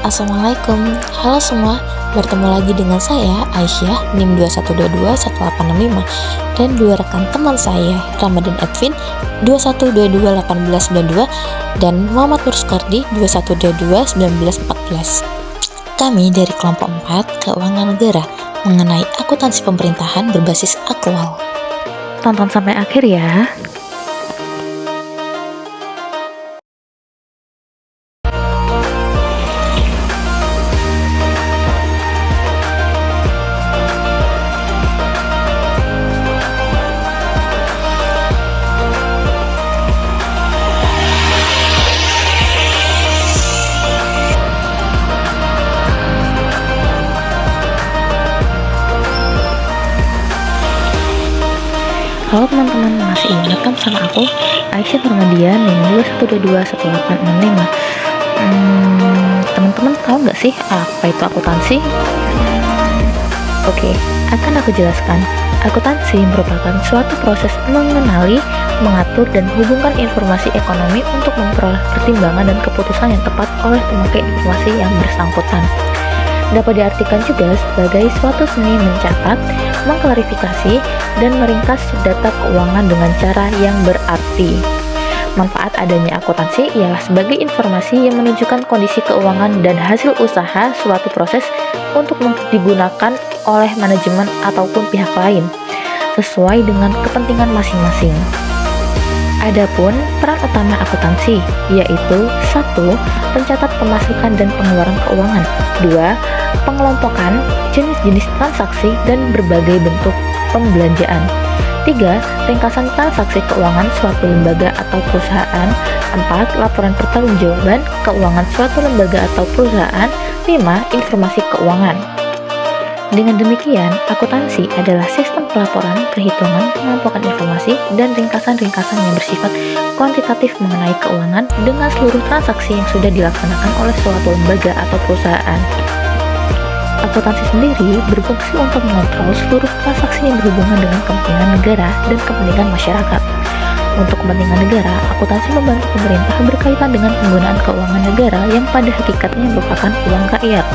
Assalamualaikum. Halo semua, bertemu lagi dengan saya Aisyah NIM 21221865 dan dua rekan teman saya Ramadan Edwin 21221892 dan Muhammad Nur Sukardi 21221914. Kami dari kelompok 4 Keuangan Negara mengenai akuntansi pemerintahan berbasis akrual. Tonton sampai akhir ya. Halo teman-teman, masih ingat kan sama aku Aisyah Nurmadian NIM 21221865. Teman-teman tahu nggak sih apa itu akuntansi? Oke, akan aku jelaskan. Akuntansi merupakan suatu proses mengenali, mengatur, dan menghubungkan informasi ekonomi untuk memperoleh pertimbangan dan keputusan yang tepat oleh pemakai informasi yang bersangkutan. Dapat diartikan juga sebagai suatu seni mencatat, mengklarifikasi, dan meringkas data keuangan dengan cara yang berarti. Manfaat adanya akuntansi ialah sebagai informasi yang menunjukkan kondisi keuangan dan hasil usaha suatu proses untuk digunakan oleh manajemen ataupun pihak lain, sesuai dengan kepentingan masing-masing. Adapun peran utama akuntansi yaitu 1. Pencatat pemasukan dan pengeluaran keuangan, 2. Pengelompokan jenis-jenis transaksi dan berbagai bentuk pembelanjaan, 3. Ringkasan transaksi keuangan suatu lembaga atau perusahaan, 4. Laporan pertanggungjawaban keuangan suatu lembaga atau perusahaan, 5. Informasi keuangan. Dengan demikian, akuntansi adalah sistem pelaporan, perhitungan, pengelompokan informasi, dan ringkasan-ringkasan yang bersifat kuantitatif mengenai keuangan dengan seluruh transaksi yang sudah dilaksanakan oleh suatu lembaga atau perusahaan. Akuntansi sendiri berfungsi untuk mengontrol seluruh transaksi yang berhubungan dengan kepentingan negara dan kepentingan masyarakat. Untuk kepentingan negara, akuntansi membantu pemerintah berkaitan dengan penggunaan keuangan negara yang pada hakikatnya merupakan uang rakyat.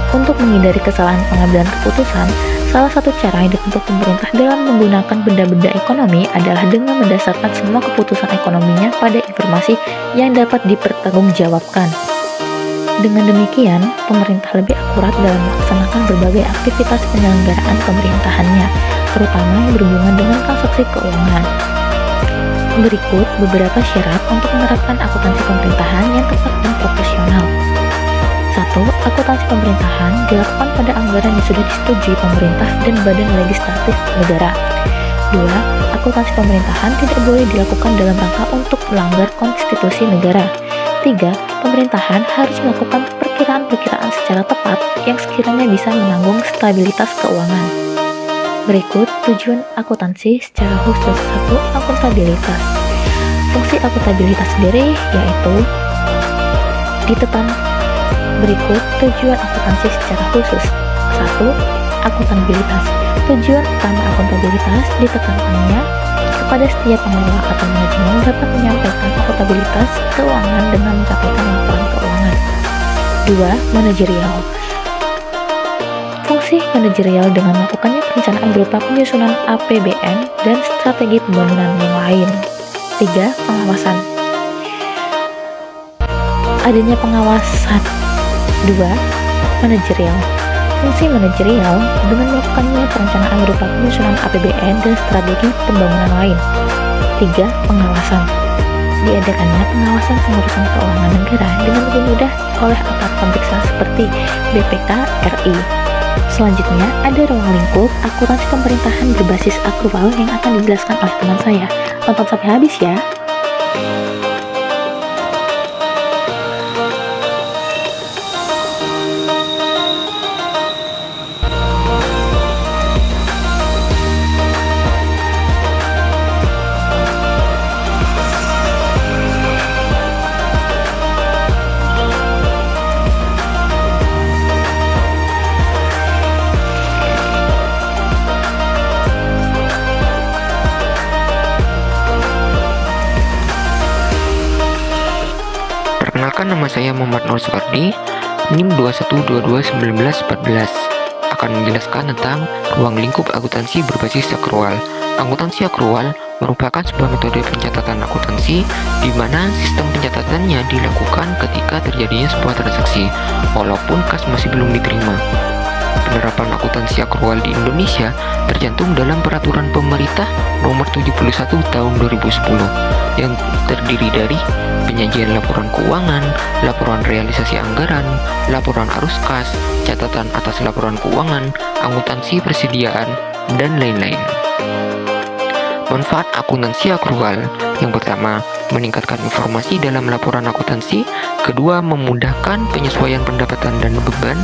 Untuk menghindari kesalahan pengambilan keputusan, salah satu cara yang ditempuh pemerintah dalam menggunakan benda-benda ekonomi adalah dengan mendasarkan semua keputusan ekonominya pada informasi yang dapat dipertanggungjawabkan. Dengan demikian, pemerintah lebih akurat dalam melaksanakan berbagai aktivitas penyelenggaraan pemerintahannya, terutama yang berhubungan dengan transaksi keuangan. Berikut beberapa syarat untuk menerapkan akuntansi pemerintahan yang tepat dan proporsional. 1. Akuntansi pemerintahan dilakukan pada anggaran yang sudah disetujui pemerintah dan badan legislatif negara. 2. Akuntansi pemerintahan tidak boleh dilakukan dalam rangka untuk melanggar konstitusi negara. 3. Pemerintahan harus melakukan perkiraan-perkiraan secara tepat yang sekiranya bisa menanggung stabilitas keuangan. Berikut tujuan akuntansi secara khusus. 1. Akuntabilitas. Fungsi akuntabilitas sendiri yaitu ditekan. Berikut tujuan akuntansi secara khusus. 1. Akuntabilitas. Tujuan utama akuntabilitas ditekankannya kepada setiap pengelola atau manajemen dapat menyampaikan akuntabilitas keuangan dengan mencapaikan laporan keuangan. 2. Manajerial. Fungsi manajerial dengan melakukannya perencanaan berupa penyusunan APBN dan strategi pembangunan yang lain. 3. Pengawasan. Adanya pengawasan. 2. Manajerial. Fungsi manajerial dengan melakukannya perencanaan berupa penyusunan APBN dan strategi pembangunan lain. 3. Pengawasan. Diadakannya pengawasan pengurusan keuangan negara dengan lebih mudah oleh aparat pemeriksa seperti BPK RI. Selanjutnya, ada ruang lingkup akuntansi pemerintahan berbasis akrual yang akan dijelaskan oleh teman saya. Tonton sampai habis ya. nama saya Muhammad Nur Sukardi, NIM 21221914, akan menjelaskan tentang ruang lingkup akuntansi berbasis akrual. Akuntansi akrual merupakan sebuah metode pencatatan akuntansi di mana sistem pencatatannya dilakukan ketika terjadinya sebuah transaksi, walaupun kas masih belum diterima. Penerapan akuntansi akrual di Indonesia tercantum dalam Peraturan Pemerintah Nomor 71 Tahun 2010 yang terdiri dari penyajian laporan keuangan, laporan realisasi anggaran, laporan arus kas, catatan atas laporan keuangan, akuntansi persediaan, dan lain-lain. Manfaat akuntansi akrual: yang pertama, meningkatkan informasi dalam laporan akuntansi. Kedua, memudahkan penyesuaian pendapatan dan beban.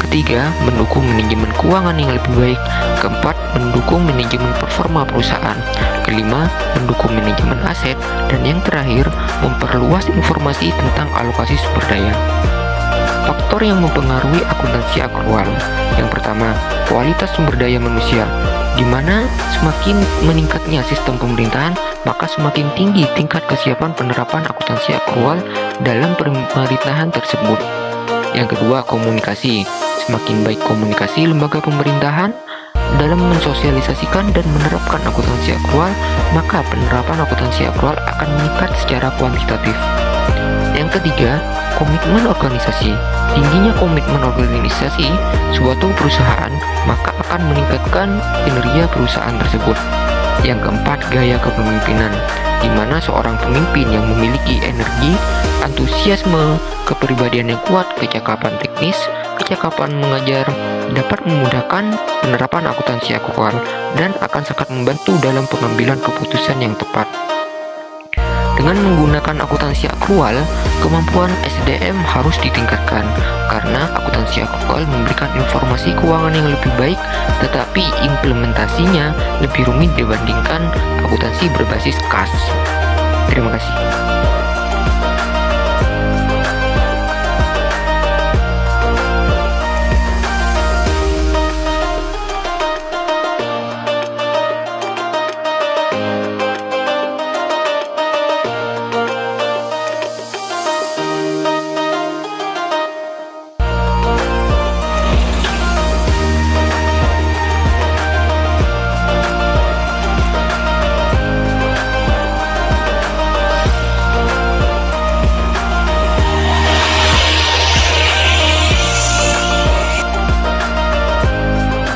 Ketiga, mendukung manajemen keuangan yang lebih baik. Keempat, mendukung manajemen performa perusahaan. Kelima, mendukung manajemen aset. Dan yang terakhir, memperluas informasi tentang alokasi sumber daya. Faktor yang mempengaruhi akuntansi akrual: yang pertama, kualitas sumber daya manusia, di mana semakin meningkatnya sistem pemerintahan, maka semakin tinggi tingkat kesiapan penerapan akuntansi akrual dalam pemerintahan tersebut. Yang kedua, komunikasi. Semakin baik komunikasi lembaga pemerintahan dalam mensosialisasikan dan menerapkan akuntansi akrual, maka penerapan akuntansi akrual akan meningkat secara kuantitatif. Yang ketiga, komitmen organisasi. Tingginya komitmen organisasi suatu perusahaan maka akan meningkatkan kinerja perusahaan tersebut. Yang keempat, gaya kepemimpinan, di mana seorang pemimpin yang memiliki energi, antusiasme, kepribadian yang kuat, kecakapan teknis, kecakapan mengajar, dapat memudahkan penerapan akuntansi akrual dan akan sangat membantu dalam pengambilan keputusan yang tepat. Dengan menggunakan akuntansi akrual, kemampuan SDM harus ditingkatkan karena akuntansi akrual memberikan informasi keuangan yang lebih baik, tetapi implementasinya lebih rumit dibandingkan akuntansi berbasis kas. Terima kasih.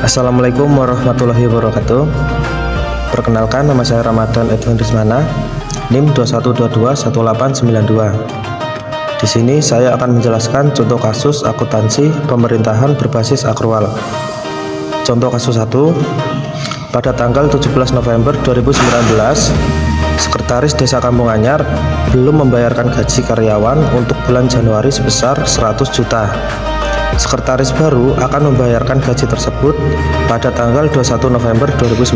Assalamualaikum warahmatullahi wabarakatuh. Perkenalkan, nama saya Ramadan Edwin Rizmana, NIM 21221892. Di sini saya akan menjelaskan contoh kasus akuntansi pemerintahan berbasis akrual. Contoh kasus 1. Pada tanggal 17 November 2019, Sekretaris Desa Kampung Anyar belum membayarkan gaji karyawan untuk bulan Januari sebesar 100 juta. Sekretaris baru akan membayarkan gaji tersebut pada tanggal 21 November 2019.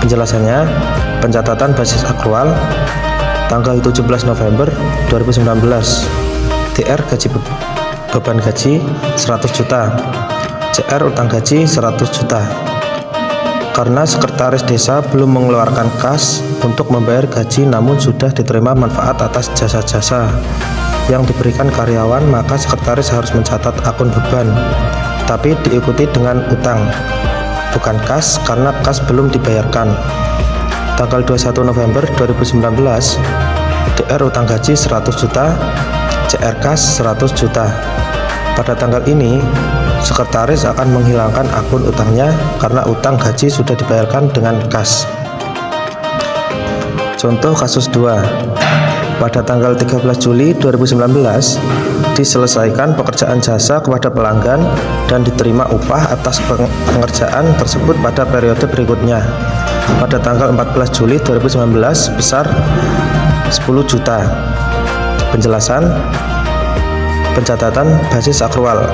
Penjelasannya, pencatatan basis akrual tanggal 17 November 2019. DR gaji beban gaji 100 juta. CR utang gaji 100 juta. Karena sekretaris desa belum mengeluarkan kas untuk membayar gaji namun sudah diterima manfaat atas jasa-jasa yang diberikan karyawan, maka sekretaris harus mencatat akun beban, tapi diikuti dengan utang, bukan kas karena kas belum dibayarkan. Tanggal 21 November 2019, DR utang gaji 100 juta, CR kas 100 juta. Pada tanggal ini, sekretaris akan menghilangkan akun utangnya karena utang gaji sudah dibayarkan dengan kas. Contoh kasus 2. Pada tanggal 13 Juli 2019, diselesaikan pekerjaan jasa kepada pelanggan dan diterima upah atas pengerjaan tersebut pada periode berikutnya. Pada tanggal 14 Juli 2019 sebesar 10 juta. Penjelasan, pencatatan basis akrual.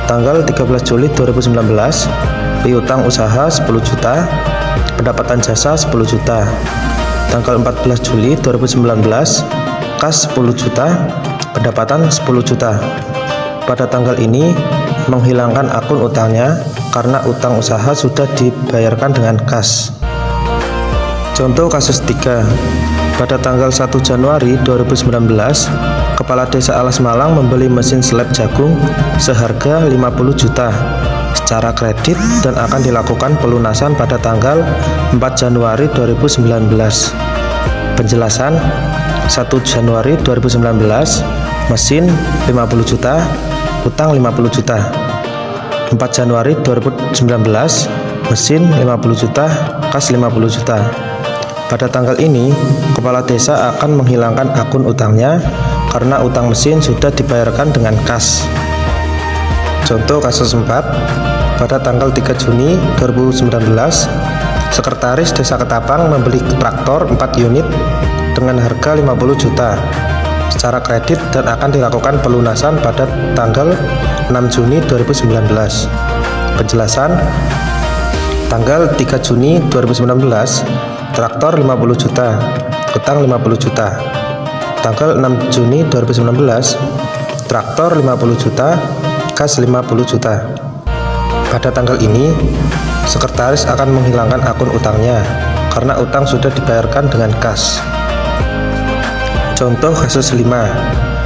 Tanggal 13 Juli 2019, piutang usaha 10 juta, pendapatan jasa 10 juta. Tanggal 14 Juli 2019, kas 10 juta, pendapatan 10 juta. Pada tanggal ini menghilangkan akun utangnya karena utang usaha sudah dibayarkan dengan kas. Contoh kasus 3. Pada tanggal 1 Januari 2019, Kepala Desa Alas Malang membeli mesin slab jagung seharga 50 juta secara kredit dan akan dilakukan pelunasan pada tanggal 4 Januari 2019. Penjelasan: 1 Januari 2019, mesin 50 juta, utang 50 juta. 4 Januari 2019, mesin 50 juta, kas 50 juta. Pada tanggal ini, kepala desa akan menghilangkan akun utangnya karena utang mesin sudah dibayarkan dengan kas. Contoh kasus 4. Pada tanggal 3 Juni 2019, Sekretaris Desa Ketapang membeli traktor 4 unit dengan harga 50 juta secara kredit dan akan dilakukan pelunasan pada tanggal 6 Juni 2019. Penjelasan: tanggal 3 Juni 2019, traktor 50 juta, utang 50 juta. Tanggal 6 Juni 2019, traktor 50 juta, kas 50 juta. Pada tanggal ini, sekretaris akan menghilangkan akun utangnya karena utang sudah dibayarkan dengan kas. Contoh kasus 5.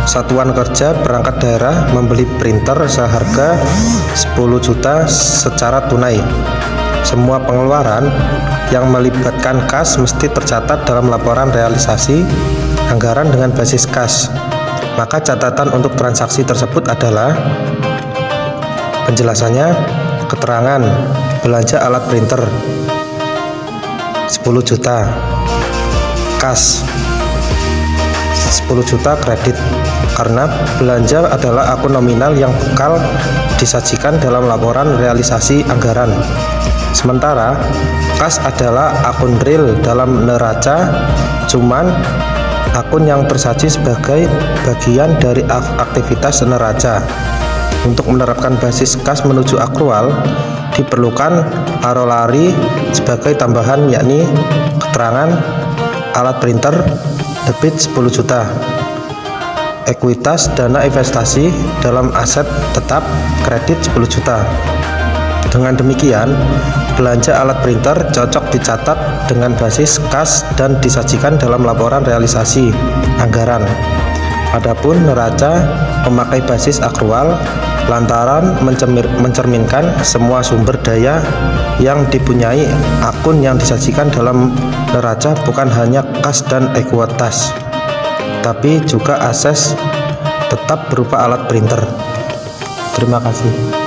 Satuan Kerja Perangkat Daerah membeli printer seharga 10 juta secara tunai. Semua pengeluaran yang melibatkan kas mesti tercatat dalam laporan realisasi anggaran dengan basis kas. Maka catatan untuk transaksi tersebut adalah: penjelasannya, keterangan belanja alat printer 10 juta, kas 10 juta kredit, karena belanja adalah akun nominal yang bakal disajikan dalam laporan realisasi anggaran. Sementara kas adalah akun real dalam neraca, cuman akun yang tersaji sebagai bagian dari aktivitas neraca. Untuk menerapkan basis kas menuju akrual, diperlukan arolari sebagai tambahan, yakni keterangan alat printer debit 10 juta, ekuitas dana investasi dalam aset tetap kredit 10 juta. Dengan demikian, belanja alat printer cocok dicatat dengan basis kas dan disajikan dalam laporan realisasi anggaran. Adapun neraca memakai basis akrual lantaran mencerminkan semua sumber daya yang dipunyai akun yang disajikan dalam neraca, bukan hanya kas dan ekuitas, tapi juga aset tetap berupa alat printer. Terima kasih.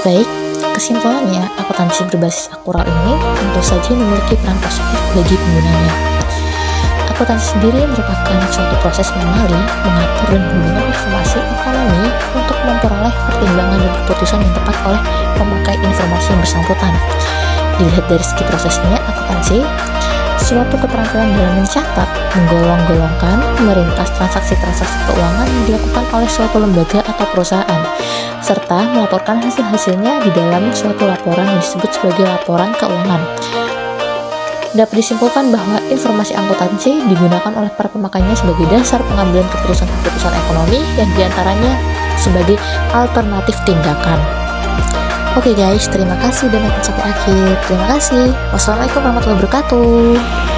Baik, kesimpulannya, akuntansi berbasis akural ini tentu saja memiliki peran positif bagi penggunanya. Akuntansi sendiri merupakan suatu proses mengenali, mengatur, dan menghubungkan informasi ekonomi untuk memperoleh pertimbangan dan keputusan yang tepat oleh pemakai informasi yang bersangkutan. Dilihat dari segi prosesnya, akuntansi suatu keterampilan dalam mencatat, menggolong-golongkan, meringkas transaksi-transaksi keuangan yang dilakukan oleh suatu lembaga atau perusahaan, serta melaporkan hasil-hasilnya di dalam suatu laporan yang disebut sebagai laporan keuangan. Dapat disimpulkan bahwa informasi akuntansi digunakan oleh para pemakainya sebagai dasar pengambilan keputusan-keputusan ekonomi yang diantaranya sebagai alternatif tindakan. Oke guys, terima kasih dan nonton sampai akhir. Terima kasih. Wassalamualaikum warahmatullahi wabarakatuh.